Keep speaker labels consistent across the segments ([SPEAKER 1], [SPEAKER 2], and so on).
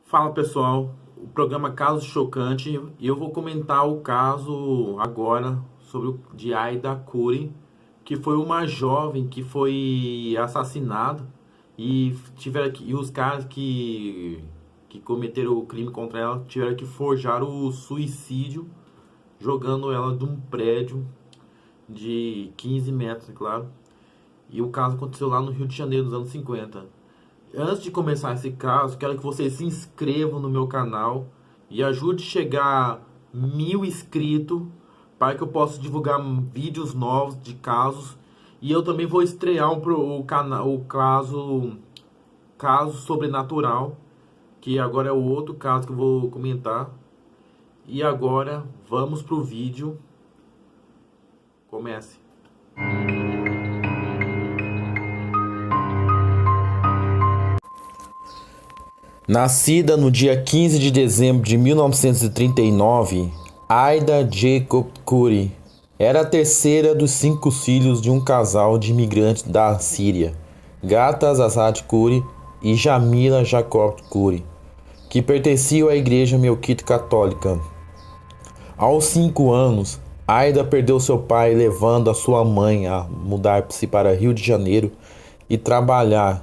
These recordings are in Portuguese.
[SPEAKER 1] Fala pessoal, o programa Caso Chocante e eu vou comentar o caso agora sobre o de Aida Curi, que foi uma jovem que foi assassinada e os caras que cometeram o crime contra ela tiveram que forjar o suicídio jogando ela de um prédio de 15 metros, é claro. E o caso aconteceu lá no Rio de Janeiro, nos anos 50. Antes de começar esse caso, quero que vocês se inscrevam no meu canal e ajude a chegar a 1.000 inscritos para que eu possa divulgar vídeos novos de casos. E eu também vou estrear o caso sobrenatural, que agora é o outro caso que eu vou comentar. E agora vamos pro vídeo. Comece. Nascida no dia 15 de dezembro de 1939, Aida Jacob Curi era a terceira dos 5 filhos de um casal de imigrantes da Síria, Gata Azad Curi e Jamila Jacob Curi, que pertenciam à Igreja Melquita Católica. Aos 5 anos, Aida perdeu seu pai, levando a sua mãe a mudar-se para Rio de Janeiro e trabalhar.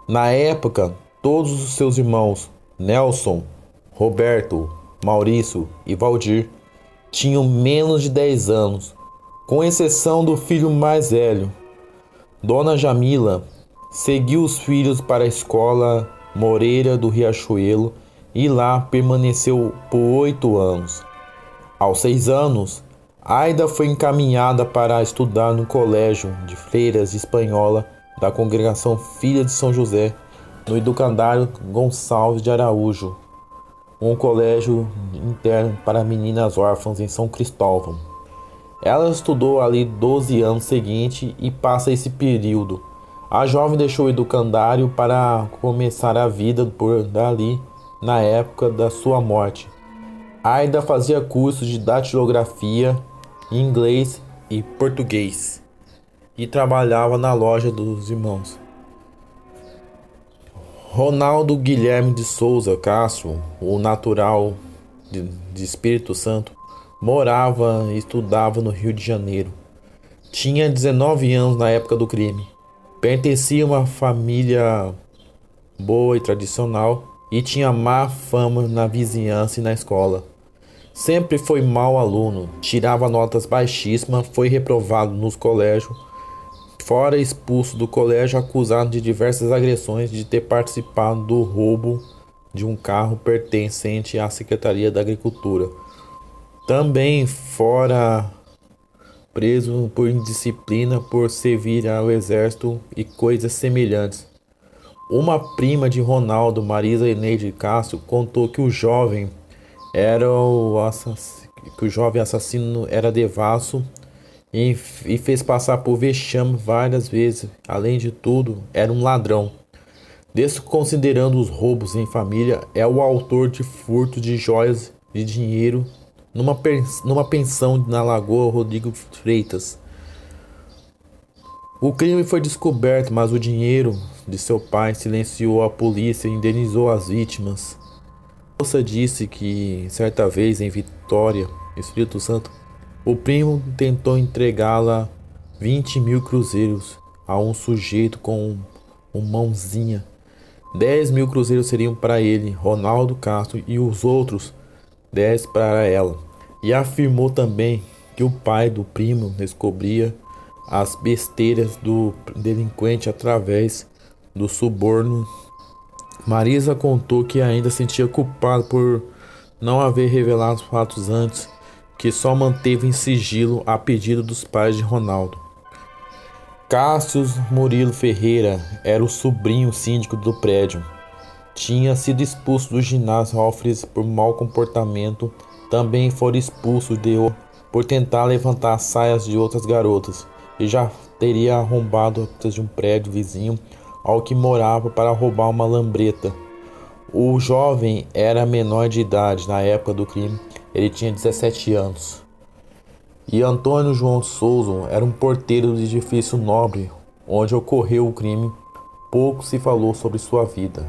[SPEAKER 1] Na época, todos os seus irmãos, Nelson, Roberto, Maurício e Valdir, tinham menos de 10 anos, com exceção do filho mais velho. Dona Jamila seguiu os filhos para a escola Moreira do Riachuelo e lá permaneceu por 8 anos. Aos 6 anos, Aida foi encaminhada para estudar no colégio de freiras de espanhola da congregação Filha de São José, no Educandário Gonçalves de Araújo, um colégio interno para meninas órfãs em São Cristóvão. Ela estudou ali 12 anos seguintes e passa esse período. A jovem deixou o educandário para começar a vida por dali na época da sua morte. Aida fazia cursos de datilografia, inglês e português e trabalhava na loja dos irmãos. Ronaldo Guilherme de Souza Castro, o natural de Espírito Santo, morava e estudava no Rio de Janeiro. Tinha 19 anos na época do crime. Pertencia a uma família boa e tradicional e tinha má fama na vizinhança e na escola. Sempre foi mau aluno, tirava notas baixíssimas, foi reprovado nos colégios, fora expulso do colégio acusado de diversas agressões de ter participado do roubo de um carro pertencente à Secretaria da Agricultura. Também fora preso por indisciplina por servir ao exército e coisas semelhantes. Uma prima de Ronaldo, Marisa Eneide Castro, contou que o jovem assassino era devasso e fez passar por vexame várias vezes. Além de tudo, era um ladrão. Desconsiderando os roubos em família, é o autor de furto de joias de dinheiro numa pensão na Lagoa Rodrigo Freitas. O crime foi descoberto, mas o dinheiro de seu pai silenciou a polícia e indenizou as vítimas. A moça disse que certa vez em Vitória, Espírito Santo, o primo tentou entregá-la 20.000 cruzeiros a um sujeito com um mãozinha. 10.000 cruzeiros seriam para ele, Ronaldo Castro, e os outros 10 para ela. E afirmou também que o pai do primo descobria as besteiras do delinquente através do suborno. Marisa contou que ainda sentia culpado por não haver revelado os fatos antes, que só manteve em sigilo a pedido dos pais de Ronaldo. Cássio Murilo Ferreira era o sobrinho síndico do prédio. Tinha sido expulso do ginásio Alfres por mau comportamento. Também foi expulso por tentar levantar as saias de outras garotas e já teria arrombado a porta de um prédio vizinho ao que morava para roubar uma lambreta. O jovem era menor de idade na época do crime. Ele tinha 17 anos. E Antônio João Souza era um porteiro do edifício Nobre, onde ocorreu o crime. Pouco se falou sobre sua vida.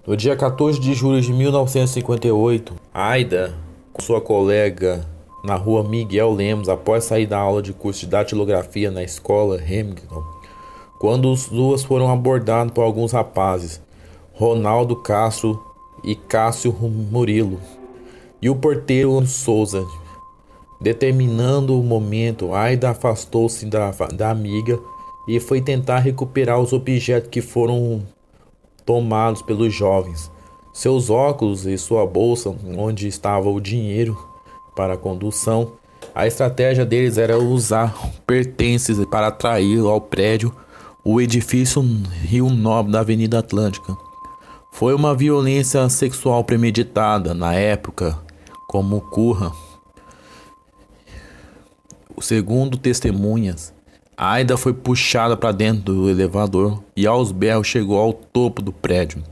[SPEAKER 1] No dia 14 de julho de 1958, Aida, com sua colega na rua Miguel Lemos, após sair da aula de curso de datilografia na escola Hamilton, quando as duas foram abordadas por alguns rapazes, Ronaldo Castro e Cássio Murilo, e o porteiro Souza. Determinando o momento, Aida afastou-se da amiga e foi tentar recuperar os objetos que foram tomados pelos jovens. Seus óculos e sua bolsa, onde estava o dinheiro para a condução. A estratégia deles era usar pertences para atrair ao prédio o edifício Rio Nobre da Avenida Atlântica. Foi uma violência sexual premeditada na época, como curra. Segundo testemunhas, Aida foi puxada para dentro do elevador e aos berros chegou ao topo do prédio.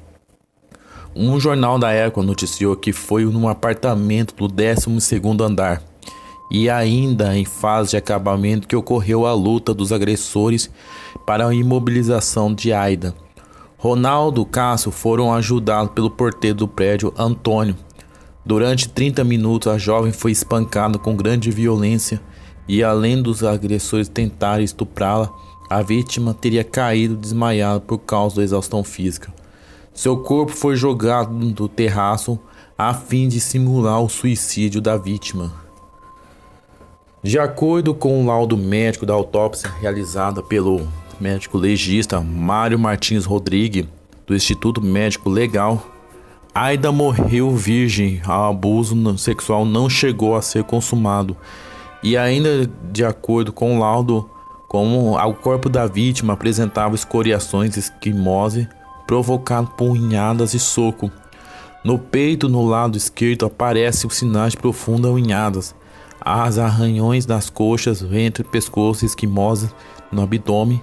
[SPEAKER 1] Um jornal da época noticiou que foi num apartamento do 12º andar e ainda em fase de acabamento que ocorreu a luta dos agressores para a imobilização de Aida. Ronaldo e Cássio foram ajudados pelo porteiro do prédio, Antônio. Durante 30 minutos a jovem foi espancada com grande violência e além dos agressores tentarem estuprá-la, a vítima teria caído desmaiada por causa da exaustão física. Seu corpo foi jogado do terraço a fim de simular o suicídio da vítima. De acordo com o laudo médico da autópsia realizada pelo médico legista Mário Martins Rodrigues, do Instituto Médico Legal, Aida morreu virgem. O abuso sexual não chegou a ser consumado. E ainda de acordo com o laudo, como o corpo da vítima apresentava escoriações esquimose provocadas por unhadas e soco. No peito, no lado esquerdo, aparecem os sinais de profundas unhadas. As arranhões das coxas, ventre, pescoço, esquimose no abdômen.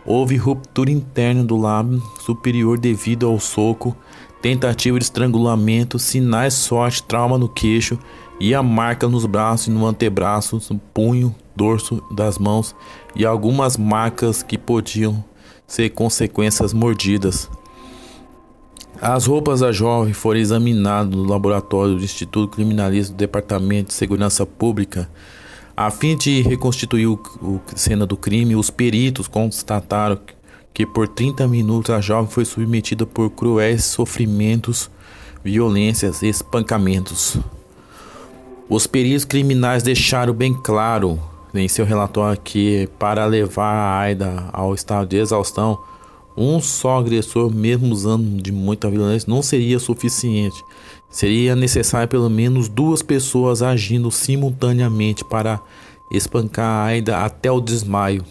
[SPEAKER 1] Houve ruptura interna do lábio superior devido ao soco, tentativa de estrangulamento, sinais de sorte, trauma no queixo e a marca nos braços e no antebraço, no punho, dorso das mãos e algumas marcas que podiam ser consequências mordidas. As roupas da jovem foram examinadas no laboratório do Instituto Criminalista do Departamento de Segurança Pública. A fim de reconstituir a cena do crime, os peritos constataram que por 30 minutos a jovem foi submetida por cruéis sofrimentos, violências e espancamentos. Os peritos criminais deixaram bem claro em seu relatório que para levar a Aida ao estado de exaustão, um só agressor, mesmo usando de muita violência, não seria suficiente. Seria necessário pelo menos 2 pessoas agindo simultaneamente para espancar a Aida até o desmaio.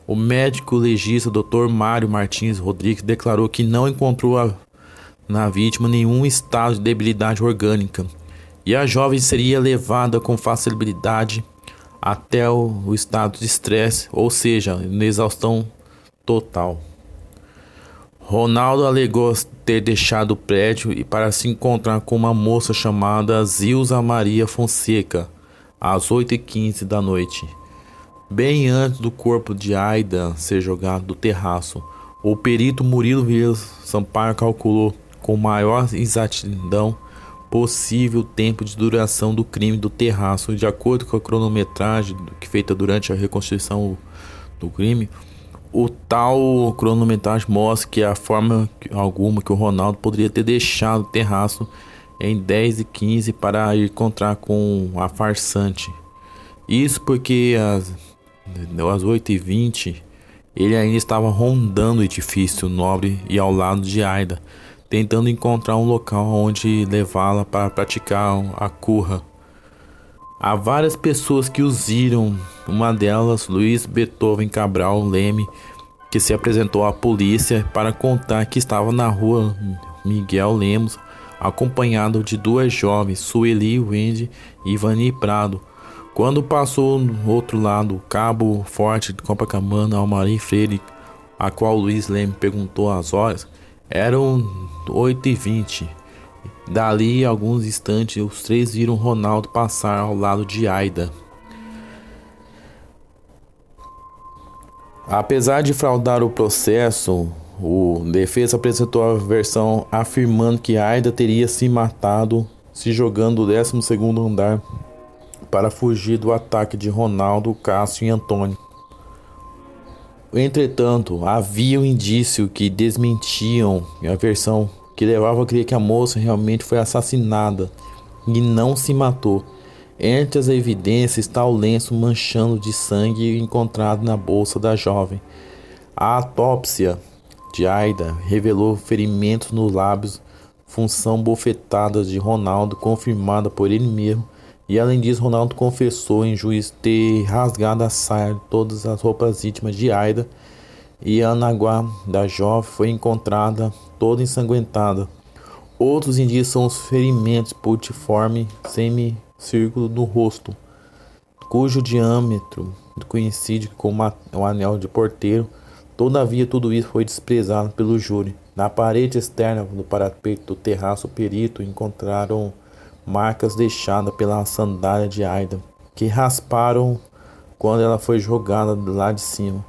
[SPEAKER 1] O médico legista Dr. Mário Martins Rodrigues declarou que não encontrou na vítima nenhum estado de debilidade orgânica e a jovem seria levada com facilidade até o estado de estresse, ou seja, na exaustão total. Ronaldo alegou ter deixado o prédio e para se encontrar com uma moça chamada Zilza Maria Fonseca às 8h15 da noite. Bem antes do corpo de Aida ser jogado do terraço, o perito Murilo Vieira Sampaio calculou com maior exatidão possível o tempo de duração do crime do terraço. De acordo com a cronometragem feita durante a reconstrução do crime, o tal cronometragem mostra que a forma alguma que o Ronaldo poderia ter deixado o terraço em 10h15 para ir encontrar com a farsante. Isso porque às 8h20 ele ainda estava rondando o edifício Nobre e ao lado de Aida, tentando encontrar um local onde levá-la para praticar a curra. Há várias pessoas que os viram, uma delas, Luiz Beethoven Cabral Leme, que se apresentou à polícia para contar que estava na rua Miguel Lemos, acompanhado de 2 jovens, Sueli Wendy e Ivani Prado. Quando passou no outro lado, o Cabo Forte de Copacabana, Almarim Freire, a qual Luiz Leme perguntou as horas, eram 8h20. Dali a alguns instantes, os 3 viram Ronaldo passar ao lado de Aida. Apesar de fraudar o processo, O defesa apresentou a versão afirmando que Aida teria se matado se jogando do 12º andar para fugir do ataque de Ronaldo, Cássio e Antônio. Entretanto, havia um indício que desmentiam a versão que levava a crer que a moça realmente foi assassinada e não se matou. Entre as evidências está o lenço manchando de sangue encontrado na bolsa da jovem. A autópsia de Aida revelou ferimentos nos lábios, função bofetadas de Ronaldo confirmada por ele mesmo, e além disso Ronaldo confessou em juízo ter rasgado a saia de todas as roupas íntimas de Aida, e a anaguá da jovem foi encontrada toda ensanguentada. Outros indícios são os ferimentos putiforme semicírculo no rosto, cujo diâmetro coincide com um anel de porteiro. Todavia, tudo isso foi desprezado pelo júri. Na parede externa do parapeito do terraço, o perito encontraram marcas deixadas pela sandália de Aida, que rasparam quando ela foi jogada lá de cima,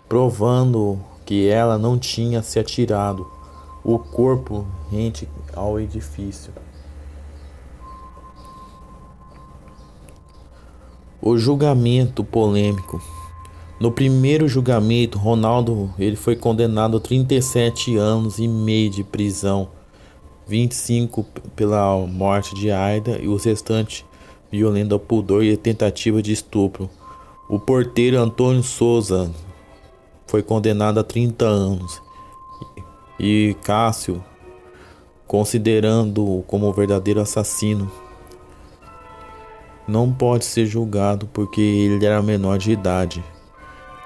[SPEAKER 1] provando que ela não tinha se atirado o corpo rente ao edifício. O julgamento polêmico. No primeiro julgamento, Ronaldo foi condenado a 37 anos e meio de prisão, 25 pela morte de Aida e os restantes violando ao pudor e tentativa de estupro. O porteiro Antônio Souza foi condenado a 30 anos e Cássio, considerando-o como o verdadeiro assassino, não pode ser julgado porque ele era menor de idade.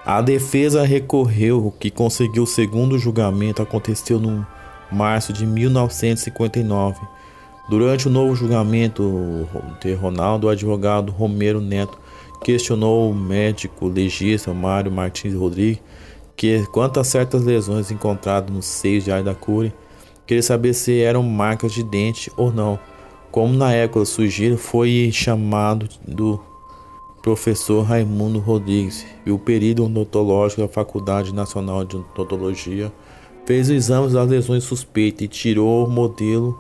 [SPEAKER 1] A defesa recorreu, o que conseguiu. O segundo julgamento aconteceu no março de 1959. Durante o novo julgamento de Ronaldo, o advogado Romero Neto questionou o médico legista Mário Martins Rodrigues que, quanto a certas lesões encontradas nos seios de Aida Cury, queria saber se eram marcas de dente ou não. Como na época sugiro, foi chamado do professor Raimundo Rodrigues, e o perito odontológico da Faculdade Nacional de Odontologia fez o exame das lesões suspeitas e tirou o modelo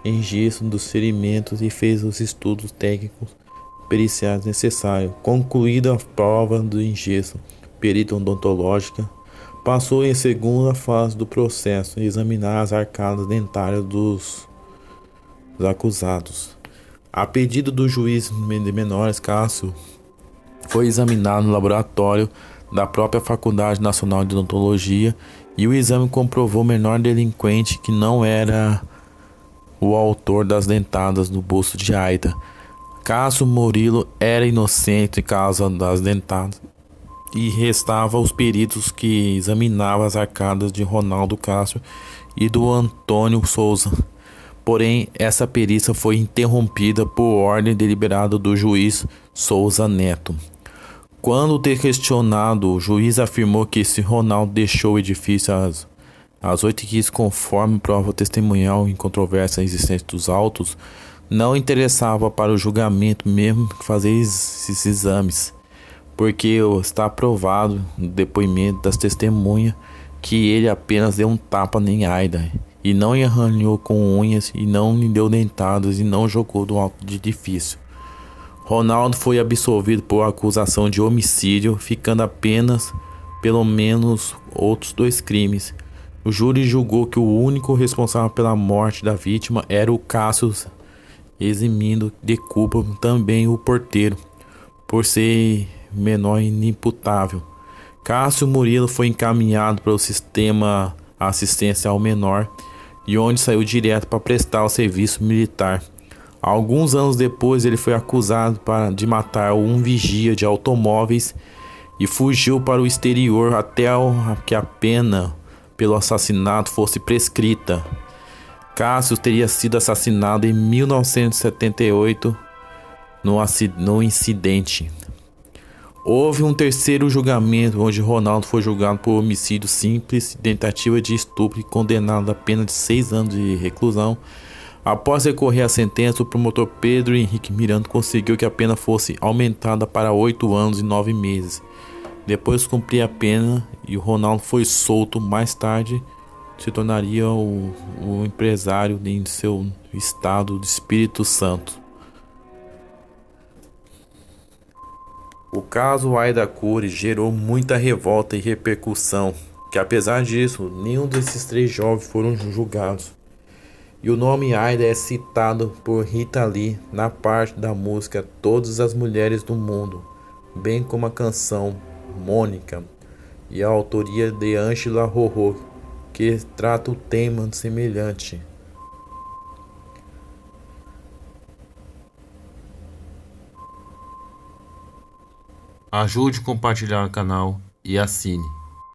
[SPEAKER 1] em gesso dos ferimentos e fez os estudos técnicos periciais necessários. Concluída a prova do engesso, perito odontológica passou em segunda fase do processo, examinar as arcadas dentárias dos acusados. A pedido do juiz de menores, Cássio foi examinado no laboratório da própria Faculdade Nacional de Odontologia e o exame comprovou o menor delinquente que não era o autor das dentadas no busto de Aida. Cássio Murilo era inocente em causa das dentadas e restava os peritos que examinavam as arcadas de Ronaldo Cássio e do Antônio Souza. Porém, essa perícia foi interrompida por ordem deliberada do juiz Souza Neto. Quando questionado, o juiz afirmou que se Ronaldo deixou o edifício às 8h15, conforme prova testemunhal em controvérsia existente dos autos, não interessava para o julgamento mesmo fazer esses exames, porque está provado no depoimento das testemunhas que ele apenas deu um tapa em Aida, e não arranhou com unhas, e não lhe deu dentadas, e não jogou do alto de edifício. Ronaldo foi absolvido por acusação de homicídio, ficando apenas pelo menos outros 2 crimes. O júri julgou que o único responsável pela morte da vítima era o Cássio, eximindo de culpa também o porteiro, por ser menor e inimputável. Cássio Murilo foi encaminhado para o sistema assistência ao menor, e onde saiu direto para prestar o serviço militar. Alguns anos depois, ele foi acusado de matar um vigia de automóveis e fugiu para o exterior até que a pena pelo assassinato fosse prescrita. Cássio teria sido assassinado em 1978 no incidente. Houve um terceiro julgamento, onde Ronaldo foi julgado por homicídio simples, tentativa de estupro e condenado a pena de 6 anos de reclusão. Após recorrer à sentença, o promotor Pedro Henrique Miranda conseguiu que a pena fosse aumentada para 8 anos e 9 meses. Depois de cumprir a pena, e o Ronaldo foi solto mais tarde, se tornaria o empresário em seu estado de Espírito Santo. O caso Aida Cury gerou muita revolta e repercussão, que apesar disso, nenhum desses três jovens foram julgados. E o nome Aida é citado por Rita Lee na parte da música Todas as Mulheres do Mundo, bem como a canção Mônica e a autoria de Angela Rorô, que trata o tema semelhante. Ajude a compartilhar o canal e assine.